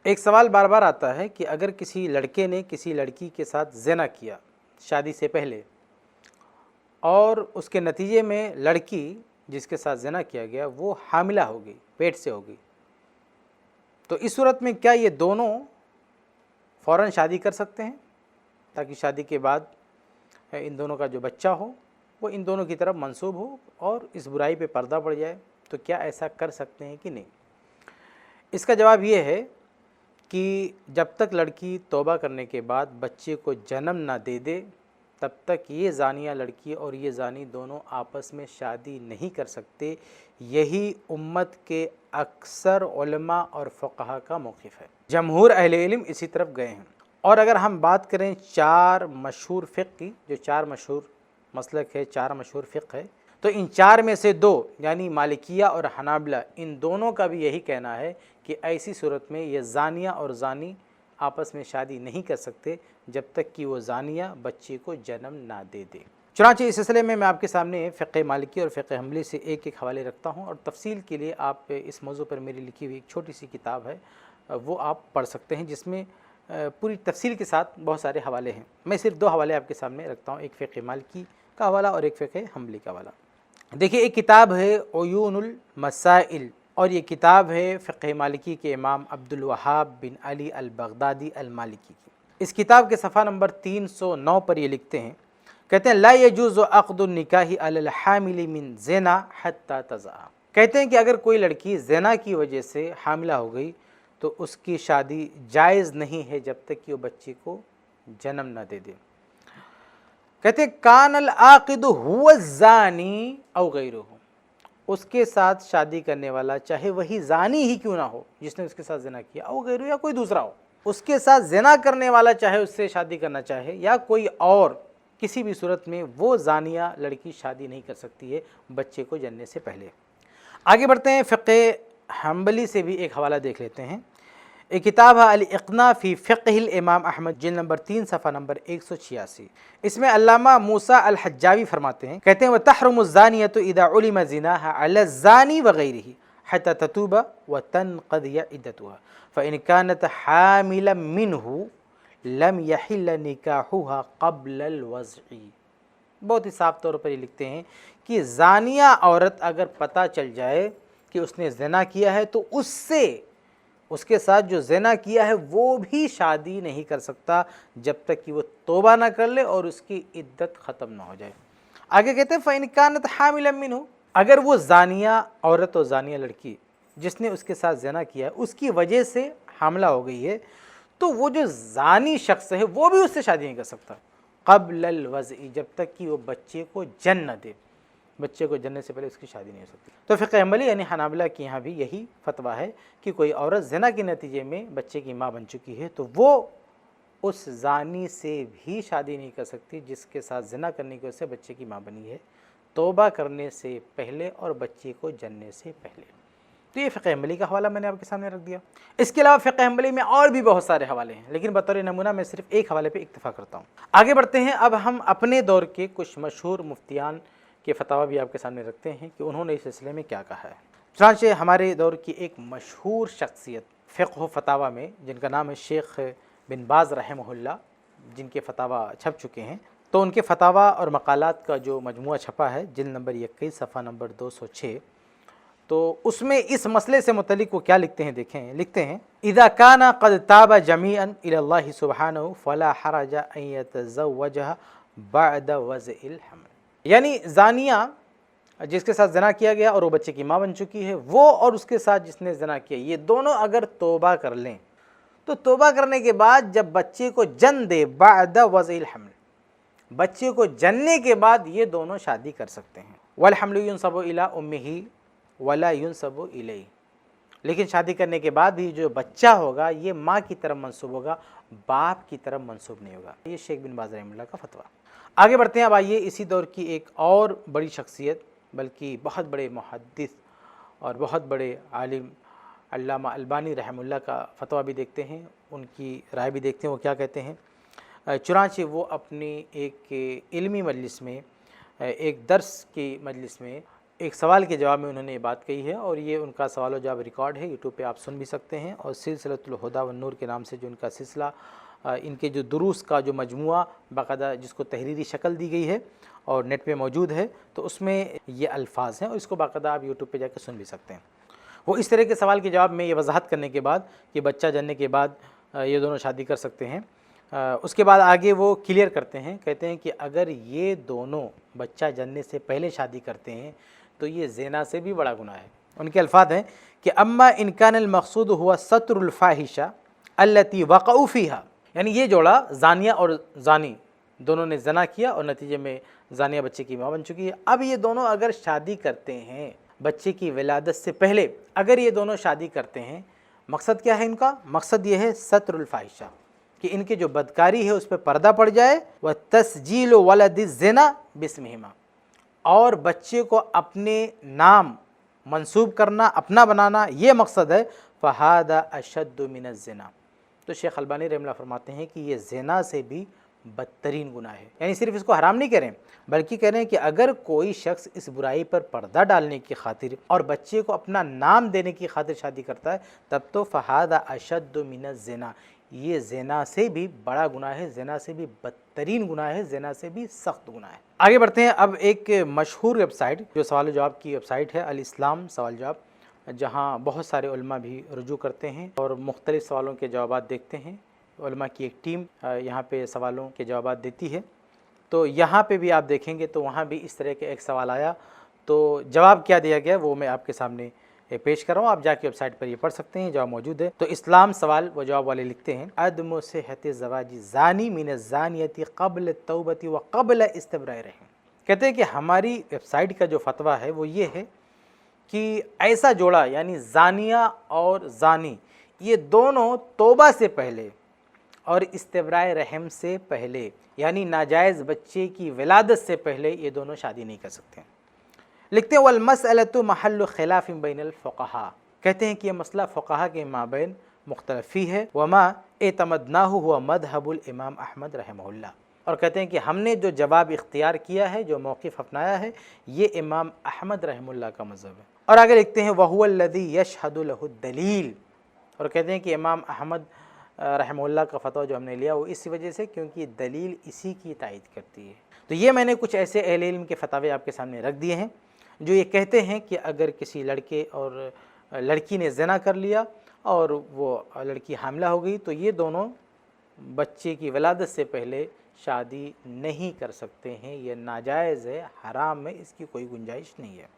ایک سوال بار بار آتا ہے کہ اگر کسی لڑکے نے کسی لڑکی کے ساتھ زنا کیا شادی سے پہلے اور اس کے نتیجے میں لڑکی جس کے ساتھ زنا کیا گیا وہ حاملہ ہو گئی، پیٹ سے ہو گئی، تو اس صورت میں کیا یہ دونوں فوراً شادی کر سکتے ہیں تاکہ شادی کے بعد ان دونوں کا جو بچہ ہو وہ ان دونوں کی طرف منسوب ہو اور اس برائی پہ پردہ پڑ جائے؟ تو کیا ایسا کر سکتے ہیں کہ نہیں؟ اس کا جواب یہ ہے کہ جب تک لڑکی توبہ کرنے کے بعد بچے کو جنم نہ دے دے تب تک یہ زانیہ لڑکی اور یہ زانی دونوں آپس میں شادی نہیں کر سکتے۔ یہی امت کے اکثر علماء اور فقہا کا موقف ہے، جمہور اہل علم اسی طرف گئے ہیں۔ اور اگر ہم بات کریں چار مشہور فقہ کی، جو چار مشہور مسلک ہے، چار مشہور فقہ ہے، تو ان چار میں سے دو یعنی مالکیہ اور حنابلہ، ان دونوں کا بھی یہی کہنا ہے کہ ایسی صورت میں یہ زانیہ اور زانی آپس میں شادی نہیں کر سکتے جب تک کہ وہ زانیہ بچے کو جنم نہ دے دے۔ چنانچہ اس سلسلے میں آپ کے سامنے فقہ مالکی اور فقہ حنبلی سے ایک ایک حوالے رکھتا ہوں، اور تفصیل کے لیے آپ اس موضوع پر میری لکھی ہوئی ایک چھوٹی سی کتاب ہے وہ آپ پڑھ سکتے ہیں، جس میں پوری تفصیل کے ساتھ بہت سارے حوالے ہیں۔ میں صرف دو حوالے آپ کے سامنے رکھتا ہوں، ایک فقہ مالکی کا حوالہ اور ایک فقہ حنبلی کا حوالہ۔ دیکھیے، ایک کتاب ہے عیون المسائل، اور یہ کتاب ہے فقہ مالکی کے امام عبد الوہاب بن علی البغدادی المالکی کی۔ اس کتاب کے صفحہ نمبر 309 پر یہ لکھتے ہیں، کہتے ہیں لا یجوز عقد النکاح علی الحامل من زنا حتی تضع۔ کہتے ہیں کہ اگر کوئی لڑکی زنا کی وجہ سے حاملہ ہو گئی تو اس کی شادی جائز نہیں ہے جب تک کہ وہ بچے کو جنم نہ دے دے۔ کہتے ہیں کان العاقد هو الزانی او غیرہ، اس کے ساتھ شادی کرنے والا چاہے وہی زانی ہی کیوں نہ ہو جس نے اس کے ساتھ زنا کیا، او غیرہ یا کوئی دوسرا ہو، اس کے ساتھ زنا کرنے والا چاہے اس سے شادی کرنا چاہے یا کوئی اور، کسی بھی صورت میں وہ زانیہ لڑکی شادی نہیں کر سکتی ہے بچے کو جننے سے پہلے۔ آگے بڑھتے ہیں، فقہ حنبلی سے بھی ایک حوالہ دیکھ لیتے ہیں۔ ایک کتاب ہے الاقناع فی فقہ الامام احمد، جلد نمبر 3 صفحہ نمبر 186۔ اس میں علامہ موسیٰ الحجاوی فرماتے ہیں، کہتے ہیں وَتَحْرُمُ الزَّانِيَةُ إِذَا عُلِمَ زِنَاهَا عَلَى الزَّانِي وَغَيْرِهِ حَتَّى تَتُوبَ وَتَنْقَضِيَ عِدَّتُهَا فَإِنْ كَانَتْ حَامِلًا مِّنْهُ لَمْ يَحِلَّ نِكَاحُهَا قَبْلَ الْوَضْعِ۔ بہت ہی صاف طور پر یہ لکھتے ہیں کہ زانیہ عورت اگر پتہ چل جائے کہ اس نے زنا کیا ہے تو اس کے ساتھ جو زنا کیا ہے وہ بھی شادی نہیں کر سکتا جب تک کہ وہ توبہ نہ کر لے اور اس کی عدت ختم نہ ہو جائے۔ آگے کہتے ہیں فَإِنْ كَانَتْ حَامِلًا مِّنْهُ، اگر وہ زانیہ عورت اور زانیہ لڑکی جس نے اس کے ساتھ زنا کیا ہے اس کی وجہ سے حاملہ ہو گئی ہے تو وہ جو زانی شخص ہے وہ بھی اس سے شادی نہیں کر سکتا قبل الوضع، جب تک کہ وہ بچے کو جن نہ دے، بچے کو جننے سے پہلے اس کی شادی نہیں ہو سکتی۔ تو فقہ حنبلی یعنی حنابلہ کے یہاں بھی یہی فتویٰ ہے کہ کوئی عورت زنا کے نتیجے میں بچے کی ماں بن چکی ہے تو وہ اس زانی سے بھی شادی نہیں کر سکتی جس کے ساتھ زنا کرنے کی وجہ سے بچے کی ماں بنی ہے، توبہ کرنے سے پہلے اور بچے کو جننے سے پہلے۔ تو یہ فقہ حنبلی کا حوالہ میں نے آپ کے سامنے رکھ دیا۔ اس کے علاوہ فقہ حنبلی میں اور بھی بہت سارے حوالے ہیں، لیکن بطور نمونہ میں صرف ایک حوالے پہ اکتفا کرتا ہوں۔ آگے بڑھتے ہیں، اب ہم اپنے دور کے کچھ مشہور مفتیان کے فتاوی بھی آپ کے سامنے رکھتے ہیں کہ انہوں نے اس سلسلے میں کیا کہا ہے۔ چنانچہ ہمارے دور کی ایک مشہور شخصیت فقہ و فتاوی میں، جن کا نام ہے شیخ بن باز رحمہ اللہ، جن کے فتاوی چھپ چکے ہیں، تو ان کے فتاوی اور مقالات کا جو مجموعہ چھپا ہے جلد نمبر 21 صفحہ نمبر 206، تو اس میں اس مسئلے سے متعلق وہ کیا لکھتے ہیں، دیکھیں، لکھتے ہیں اذا کان قد تاب جمیعا الی اللہ سبحانہ فلا حرج ان یتزوجها بعد وضع الحمل، یعنی زانیہ جس کے ساتھ زنا کیا گیا اور وہ بچے کی ماں بن چکی ہے، وہ اور اس کے ساتھ جس نے زنا کیا، یہ دونوں اگر توبہ کر لیں تو توبہ کرنے کے بعد جب بچے کو جن دے بعد وضع الحمل، بچے کو جننے کے بعد یہ دونوں شادی کر سکتے ہیں۔ والحمل ينسب الی امہ ولا ينسب الیہ، لیکن شادی کرنے کے بعد بھی جو بچہ ہوگا یہ ماں کی طرف منسوب ہوگا، باپ کی طرف منسوب نہیں ہوگا۔ یہ شیخ بن باز رحمہ اللہ کا فتویٰ۔ آگے بڑھتے ہیں، اب آئیے اسی دور کی ایک اور بڑی شخصیت، بلکہ بہت بڑے محدث اور بہت بڑے عالم علامہ البانی رحمہ اللہ کا فتویٰ بھی دیکھتے ہیں، ان کی رائے بھی دیکھتے ہیں، وہ کیا کہتے ہیں۔ چنانچہ وہ اپنی ایک علمی مجلس میں، ایک درس کی مجلس میں ایک سوال کے جواب میں انہوں نے یہ بات کہی ہے، اور یہ ان کا سوال و جواب ریکارڈ ہے، یوٹیوب پہ آپ سن بھی سکتے ہیں، اور سلسلۃ الہدیٰ والنور کے نام سے جو ان کا سلسلہ، ان کے جو دروس کا جو مجموعہ باقاعدہ جس کو تحریری شکل دی گئی ہے اور نیٹ پہ موجود ہے، تو اس میں یہ الفاظ ہیں، اور اس کو باقاعدہ آپ یوٹیوب پہ جا کے سن بھی سکتے ہیں۔ وہ اس طرح کے سوال کے جواب میں یہ وضاحت کرنے کے بعد کہ بچہ جننے کے بعد یہ دونوں شادی کر سکتے ہیں، اس کے بعد آگے وہ کلیئر کرتے ہیں، کہتے ہیں کہ اگر یہ دونوں بچہ جننے سے پہلے شادی کرتے ہیں تو یہ زنا سے بھی بڑا گناہ ہے۔ ان کے الفاظ ہیں کہ اما ان کان المقصود ہوا ستر الفاحشہ التی وقعوا فیہا، یعنی یہ جوڑا زانیہ اور زانی دونوں نے زنا کیا اور نتیجے میں زانیہ بچے کی ماں بن چکی ہے۔ اب یہ دونوں اگر شادی کرتے ہیں بچے کی ولادت سے پہلے، اگر یہ دونوں شادی کرتے ہیں، مقصد کیا ہے ان کا؟ مقصد یہ ہے ستر الفاحشہ، کہ ان کے جو بدکاری ہے اس پہ پردہ پڑ جائے، وَتَسْجِيلُ وَلَدِ الزِّنَا بِاسْمِهِمَا، اور بچے کو اپنے نام منسوب کرنا، اپنا بنانا، یہ مقصد ہے۔ فَهَذَا أَشَدُّ مِنَ الزِّنَا، تو شیخ البانی رحمہ اللہ فرماتے ہیں کہ یہ زنا سے بھی بدترین گناہ ہے، یعنی صرف اس کو حرام نہیں کہہ رہے ہیں بلکہ کہہ رہے ہیں کہ اگر کوئی شخص اس برائی پر پردہ ڈالنے کی خاطر اور بچے کو اپنا نام دینے کی خاطر شادی کرتا ہے، تب تو فَهَذَا أَشَدُّ مِنَ الزِّنَا، یہ زنا سے بھی بڑا گناہ ہے، زنا سے بھی بدترین گناہ ہے، زنا سے بھی سخت گناہ ہے۔ آگے بڑھتے ہیں۔ اب ایک مشہور ویب سائٹ جو سوال و جواب کی ویب سائٹ ہے، الاسلام سوال جواب، جہاں بہت سارے علماء بھی رجوع کرتے ہیں اور مختلف سوالوں کے جوابات دیکھتے ہیں، علماء کی ایک ٹیم یہاں پہ سوالوں کے جوابات دیتی ہے۔ تو یہاں پہ بھی آپ دیکھیں گے تو وہاں بھی اس طرح کے ایک سوال آیا، تو جواب کیا دیا گیا وہ میں آپ کے سامنے پیش کر رہا ہوں، آپ جا کے ویب سائٹ پر یہ پڑھ سکتے ہیں، جواب موجود ہے۔ تو اسلام سوال و جواب والے لکھتے ہیں، عدم صحت زواج زانی من الزانیۃ قبل التوبۃ وقبل استبراء رحم، کہتے ہیں کہ ہماری ویب سائٹ کا جو فتویٰ ہے وہ یہ ہے کہ ایسا جوڑا یعنی زانیہ اور زانی، یہ دونوں توبہ سے پہلے اور استبراء رحم سے پہلے، یعنی ناجائز بچے کی ولادت سے پہلے یہ دونوں شادی نہیں کر سکتے ہیں۔ لکھتے ہیں والمسألۃ محل خلاف بین الفقہاء، کہتے ہیں کہ یہ مسئلہ فقہاء کے مابین مختلف ہی ہے، وما اعتمدناہ ہوا مذہب الامام احمد رحمہ اللہ، اور کہتے ہیں کہ ہم نے جو جواب اختیار کیا ہے، جو موقف اپنایا ہے، یہ امام احمد رحمہ اللہ کا مذہب ہے۔ اور آگے لکھتے ہیں وَهُوَ الَّذِي يَشْهَدُ لَهُ الدَّلِيلُ، اور کہتے ہیں کہ امام احمد رحمہ اللہ کا فتویٰ جو ہم نے لیا وہ اس وجہ سے کیونکہ دلیل اسی کی تائید کرتی ہے۔ تو یہ میں نے کچھ ایسے اہل علم کے فتاوے آپ کے سامنے رکھ دیے ہیں جو یہ کہتے ہیں کہ اگر کسی لڑکے اور لڑکی نے زنا کر لیا اور وہ لڑکی حاملہ ہو گئی تو یہ دونوں بچے کی ولادت سے پہلے شادی نہیں کر سکتے ہیں، یہ ناجائز ہے، حرام ہے، اس کی کوئی گنجائش نہیں ہے۔